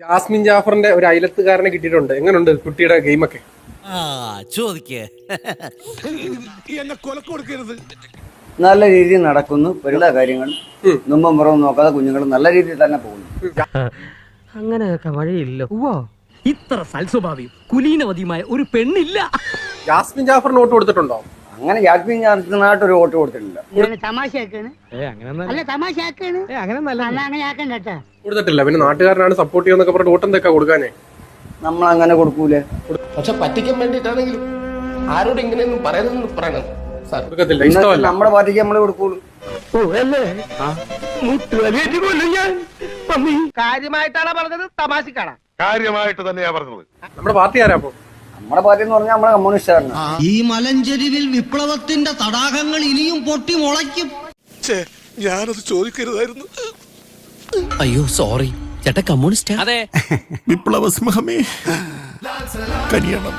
Jasmine ജാഫറിന്റെ ഒരു അയലത്തുകാരനെ കിട്ടിയിട്ടുണ്ട്. എങ്ങനെയുണ്ട് കുട്ടിയുടെ ഗെയിമൊക്കെ? ചോദിക്കേ നല്ല രീതിയിൽ നടക്കുന്നു. എല്ലാ കാര്യങ്ങളും മുമ്പും പുറവും നോക്കാതെ കുഞ്ഞുങ്ങൾ നല്ല രീതിയിൽ തന്നെ പോകുന്നു. അങ്ങനെയൊക്കെ വഴിയില്ല. ഇത്ര സൽസ്വഭാവിയും കുലീനവതിയുമായ ഒരു പെണ്ണില്ല. ജാസ്മിൻ ജാഫറിന് വോട്ട് കൊടുത്തിട്ടുണ്ടോ? അങ്ങനെ ജാസ്മിൻ ജാഫറിനായിട്ട് ഒരു വോട്ട് കൊടുത്തിട്ടില്ല. കൊടുത്തിട്ടില്ല. പിന്നെ നാട്ടുകാരനാണ് സപ്പോർട്ട് ചെയ്യുന്നൊക്കെ പറഞ്ഞിട്ട് വോട്ട് എന്തൊക്കെ കൊടുക്കാനേ? നമ്മൾ അങ്ങനെ കൊടുക്കൂലേ. പക്ഷെ പറ്റിക്കാൻ വേണ്ടിട്ടാണെങ്കിലും ആരോട് ഇങ്ങനെയൊന്നും പറയരുതെന്ന് പറയണം സാർ. കൊടുക്കത്തില്ല, ഇഷ്ടമല്ല. നമ്മുടെ പാർട്ടിക്ക് നമ്മളെ കൊടുക്കുള്ളൂ. കാര്യമായിട്ടാണ് പറഞ്ഞത്, തമാശക്കാണ്? കാര്യമായിട്ട് തന്നെയാ പറഞ്ഞത്. നമ്മുടെ പാർട്ടി ആരാ അപ്പൊ? നമ്മുടെ പാർട്ടി എന്ന് പറഞ്ഞാൽ നമ്മളെ കമ്മ്യൂണിസ്റ്റുകാരാണ്. ഈ മലഞ്ചെരിവിൽ വിപ്ലവത്തിന്റെ തടാകങ്ങൾ ഇനിയും പൊട്ടി മുളയ്ക്കും. ഞാനത് ചോദിക്കരുതായിരുന്നു. അയ്യോ സോറി ചേട്ടാ, കമ്മ്യൂണിസ്റ്റ്. അതെ, വിപ്ലവ സിംഹമേ കനിയണം.